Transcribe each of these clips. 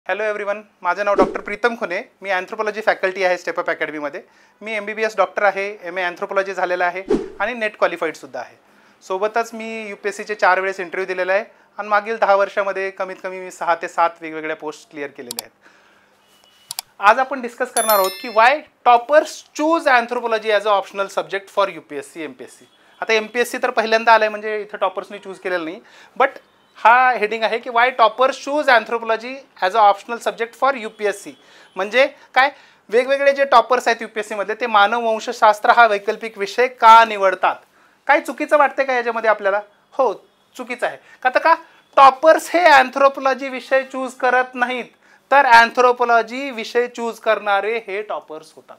Hello everyone, माझं नाव doctor Pritam खुने. मी anthropology faculty आहे step up अकॅडमीमध्ये. मी MBBS doctor आहे, MA अँथ्रोपॉलॉजी झालेला आहे आणि नेट क्वालिफाईडसुद्धा आहे. सोबतच मी UPSCचे 4 वेळेस इंटरव्ह्यू दिलेला आहे आणि मागील 10 वर्षामध्ये कमीत कमी मी 6 ते 7 वेगवेगळ्या पोस्ट क्लिअर केलेल्या आहेत. आज आपण डिस्कस करणार आहोत की Y toppers choose anthropology as a optional subject for UPSC MPSC. आता MPSC तर पहिल्यांदा आलं आहे, म्हणजे इथं टॉपर्सनी चूज केलेलं नाही, बट हा हेडिंग आहे की Y toppers choose anthropology as a optional subject for UPSC. म्हणजे काय, वेगवेगळे जे टॉपर्स आहेत UPSCमध्ये ते मानववंशशास्त्र हा वैकल्पिक विषय का निवडतात. काय चुकीचं वाटते का याच्यामध्ये आपल्याला? हो, चुकीचं आहे. का टॉपर्स हे अँथ्रोपॉलॉजी विषय चूज करत नाहीत, तर अँथ्रोपॉलॉजी विषय चूज करणारे हे टॉपर्स होतात.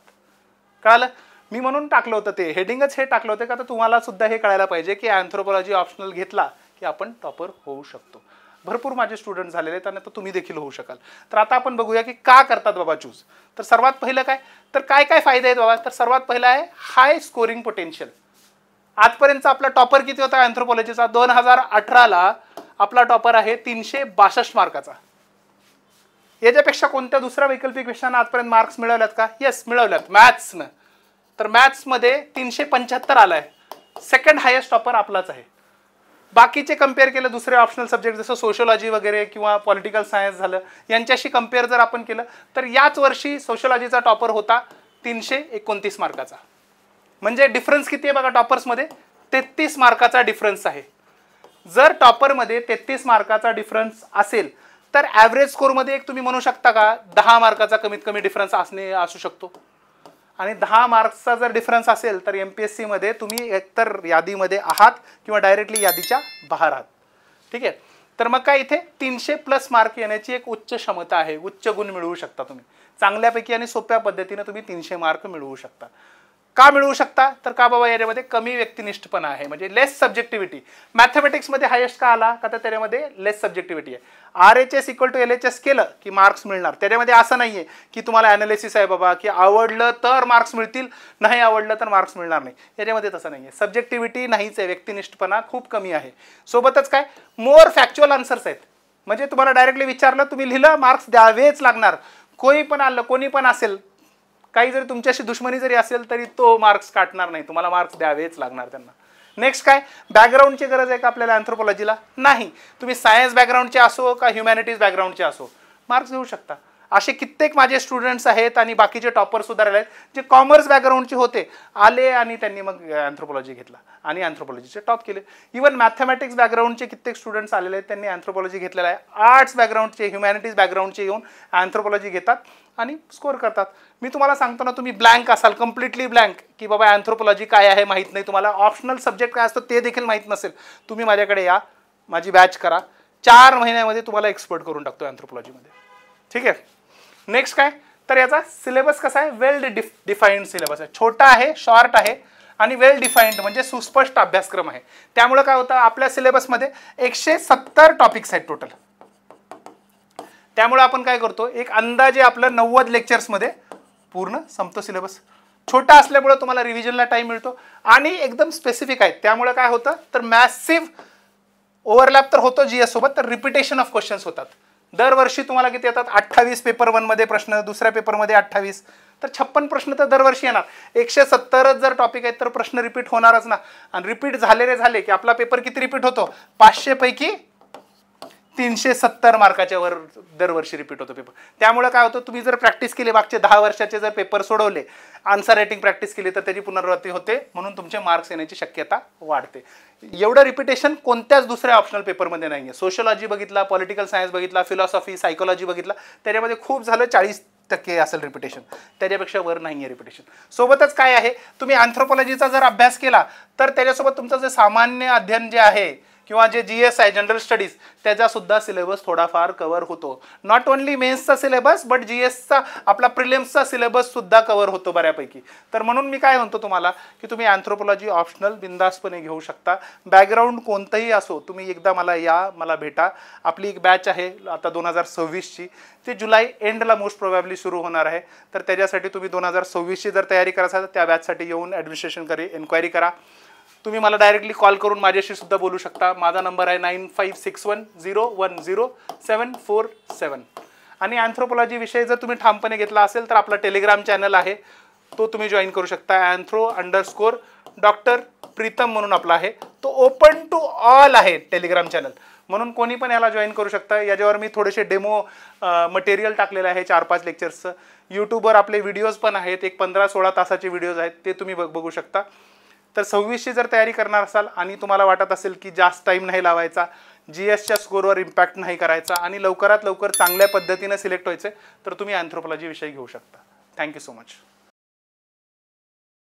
कळालं? मी म्हणून टाकलं होतं, ते हेडिंगच हे टाकलं होतं का तर तुम्हाला सुद्धा हे कळायला पाहिजे की अँथ्रोपॉलॉजी ऑप्शनल घेतला की आपण टॉपर होऊ शकतो. भरपूर माझे स्टुडंट झालेले आहेत आणि आता तुम्ही देखील होऊ शकाल. तर आता आपण बघूया की का करतात बाबा चूज. तर सर्वात पहिलं काय, तर काय काय फायदे आहेत बाबा. तर सर्वात पहिला आहे हाय स्कोरिंग पोटेन्शियल. आजपर्यंत आपला टॉपर किती होता अँथ्रोपॉलॉजीचा? 2018ला आपला टॉपर आहे 362 मार्काचा. याच्यापेक्षा कोणत्या दुसऱ्या वैकल्पिक विषयांना आजपर्यंत मार्क्स मिळवल्यात का? येस, मिळवल्यात. मॅथ्सनं तर मॅथ्समध्ये 375 आलाय. सेकंड हायेस्ट टॉपर आपलाच आहे. बाकीचे कम्पेअर केलं दुसरे ऑप्शनल सब्जेक्ट जसं सोशोलॉजी वगैरे किंवा पॉलिटिकल सायन्स झालं, यांच्याशी कम्पेअर जर आपण केलं तर याच वर्षी सोशोलॉजीचा टॉपर होता 329 मार्काचा. म्हणजे डिफरन्स किती आहे बघा टॉपर्समध्ये? 33 मार्काचा डिफरन्स आहे. जर टॉपरमध्ये 33 मार्काचा डिफरन्स असेल तर ॲव्हरेज स्कोरमध्ये एक तुम्ही म्हणू शकता का 10 मार्काचा कमीत कमी डिफरन्स असू शकतो. आणि 10 मार्क्सचा जर डिफरन्स असेल तर MPSCमध्ये तुम्ही एकतर यादीमध्ये आहात किंवा डायरेक्टली यादीच्या बाहेर आहात. ठीक आहे. तर मग काय, इथे 300+ मार्क येण्याची एक उच्च क्षमता आहे. उच्च गुण मिळवू शकता तुम्ही चांगल्यापैकी आणि सोप्या पद्धतीने. तुम्ही 300 मार्क मिळवू शकता. का मिळवू शकता? तर का बाबा याच्यामध्ये कमी व्यक्तिनिष्ठपणा आहे, म्हणजे लेस सब्जेक्टिव्हिटी. मॅथमॅटिक्समध्ये हायेस्ट का आला? का तर त्याच्यामध्ये लेस सब्जेक्टिव्हिटी आहे. RHS = LHS केलं की मार्क्स मिळणार. त्याच्यामध्ये असं नाही आहे की तुम्हाला ॲनालिसिस आहे बाबा की आवडलं तर मार्क्स मिळतील, नाही आवडलं तर मार्क्स मिळणार नाही. याच्यामध्ये तसं नाही आहे. सब्जेक्टिव्हिटी नाहीच आहे, व्यक्तिनिष्ठपणा खूप कमी आहे. सोबतच काय, मोर फॅक्च्युअल आन्सर्स आहेत. म्हणजे तुम्हाला डायरेक्टली विचारलं, तुम्ही लिहिलं, मार्क्स द्यावेच लागणार. कोणी पण आलं, कोणी पण असेल, काही जरी तुमच्याशी दुश्मनी जरी असेल तरी तो मार्क्स काटणार नाही, तुम्हाला मार्क्स द्यावेच लागणार त्यांना. नेक्स्ट काय, बॅकग्राऊंडची गरज आहे का आपल्याला अँथ्रोपॉलॉजीला? नाही. तुम्ही सायन्स बॅकग्राऊंडचे असो का ह्युमॅनिटीज बॅकग्राऊंडचे असो, मार्क्स घेऊ शकता. असे कित्येक माझे स्टुडंट्स आहेत आणि बाकीचे टॉपर सुद्धा राहिले आहेत जे कॉमर्स बॅकग्राऊंडचे होते, आले आणि त्यांनी मग अँथ्रोपॉलॉजी घेतला आणि अँथ्रोपॉलॉजीचे टॉप केले. इवन मॅथमॅटिक्स बॅकग्राऊंडचे कित्येक स्टुडंट्स आलेले आहेत, त्यांनी अँथ्रोपॉलॉजी घेतलेला आहे. आर्ट्स बॅकग्राऊंडचे, ह्युमॅनिटीज बॅकग्राऊंडचे येऊन अँथ्रोपॉलॉजी घेतात आणि स्कोअर करतात. मी तुम्हाला सांगतो ना, तुम्ही ब्लँक असाल, कम्प्लिटली ब्लँक, की बाबा अँथ्रोपॉलॉजी काय आहे माहीत नाही, तुम्हाला ऑप्शनल सब्जेक्ट काय असतो ते देखील माहीत नसेल, तुम्ही माझ्याकडे या, माझी बॅच करा. 4 महिन्यामध्ये तुम्हाला एक्सपर्ट करून टाकतो अँथ्रोपॉलॉजीमध्ये. ठीक आहे. नेक्स्ट काय, तर याचा सिलेबस कसा आहे? वेल डिफाईन्ड सिलेबस आहे. छोटा आहे, शॉर्ट आहे आणि वेल डिफाईन्ड म्हणजे सुस्पष्ट अभ्यासक्रम आहे. त्यामुळे काय होतं, आपल्या सिलेबसमध्ये 170 टॉपिक्स आहेत टोटल. त्यामुळे आपण काय करतो, एक अंदाजे आपलं 90 लेक्चर्समध्ये पूर्ण संपतो सिलेबस. छोटा असल्यामुळे तुम्हाला रिव्हिजनला टाईम मिळतो आणि एकदम स्पेसिफिक आहे. त्यामुळे काय होतं, तर मॅसिव्ह ओव्हरलॅप तर होतो GS सोबत, तर रिपिटेशन ऑफ क्वेश्चन्स होतात. दरवर्षी तुम्हाला किती येतात? 28 पेपर 1मध्ये प्रश्न, दुसऱ्या पेपरमध्ये 28, तर 56 प्रश्न तर दरवर्षी येणार. 170च जर टॉपिक आहेत तर प्रश्न रिपीट होणारच ना. आणि रिपीट झाले की आपला पेपर किती रिपीट होतो? 500 पैकी 370 मार्काच्या वर दरवर्षी रिपीट होतो पेपर. त्यामुळे काय होतं, तुम्ही जर प्रॅक्टिस केली, मागचे 10 वर्षाचे जर पेपर सोडवले, आन्सर रायटिंग प्रॅक्टिस केली, तर त्याची पुनरावृत्ती होते, म्हणून तुमचे मार्क्स येण्याची शक्यता वाढते. एवढं रिपिटेशन कोणत्याच दुसऱ्या ऑप्शनल पेपरमध्ये नाही आहे. सोशोलॉजी बघितला, पॉलिटिकल सायन्स बघितला, फिलॉसॉफी, सायकोलॉजी बघितला, त्याच्यामध्ये खूप झालं 40% असेल रिपिटेशन, त्याच्यापेक्षा वर नाही आहे रिपिटेशन. सोबतच काय आहे, तुम्ही अँथ्रोपॉलॉजीचा जर अभ्यास केला तर त्याच्यासोबत तुमचं जे सामान्य अध्ययन जे आहे किंवा जे GS आहे, जनरल स्टडीज, त्याचासुद्धा सिलेबस थोडाफार कवर होतो. नॉट ओन्ली मेन्सचा सिलेबस, बट GSचा आपला प्रिलिम्सचा सिलेबससुद्धा कवर होतो बऱ्यापैकी. तर म्हणून मी काय म्हणतो तुम्हाला की तुम्ही अँथ्रोपॉलॉजी ऑप्शनल बिंदासपणे घेऊ शकता. बॅकग्राऊंड कोणतंही असो, तुम्ही एकदा मला या, मला भेटा. आपली एक बॅच आहे आता 2026ची, ती जुलै एंडला मोस्ट प्रोबॅबली सुरू होणार आहे. तर त्याच्यासाठी तुम्ही 2026ची जर तयारी करायचं असेल तर त्या बॅचसाठी येऊन ॲडमिनिस्ट्रेशन एन्क्वायरी करा. तुम्ही मला डायरेक्टली कॉल करून माझ्याशी सुद्धा बोलू शकता. माझा नंबर आहे 9561010747. आणि अँथ्रोपॉलॉजी विषय जर तुम्ही ठामपणे घेतला असेल तर आपला टेलिग्राम चॅनल आहे, तो तुम्ही जॉईन करू शकता. Anthro_Dr. प्रीतम म्हणून आपला आहे, तो ओपन टू ऑल आहे टेलिग्राम चॅनल, म्हणून कोणी पण याला जॉईन करू शकता. याच्यावर मी थोडेसे डेमो मटेरियल टाकलेलं आहे 4-5 लेक्चर्सचं. यूट्यूबवर आपले व्हिडिओज पण आहेत, एक 15-16 तासाचे व्हिडिओज आहेत, ते तुम्ही बघू शकता. तर 26ची जर तयारी करणार असाल आणि तुम्हाला वाटत असेल की जास्त टाईम नाही लावायचा, GSच्या स्कोरवर इम्पॅक्ट नाही करायचा आणि लवकरात लवकर चांगल्या पद्धतीने सिलेक्ट व्हायचं, तर तुम्ही अँथ्रोपॉलॉजी विषय घेऊ शकता. Thank you so much.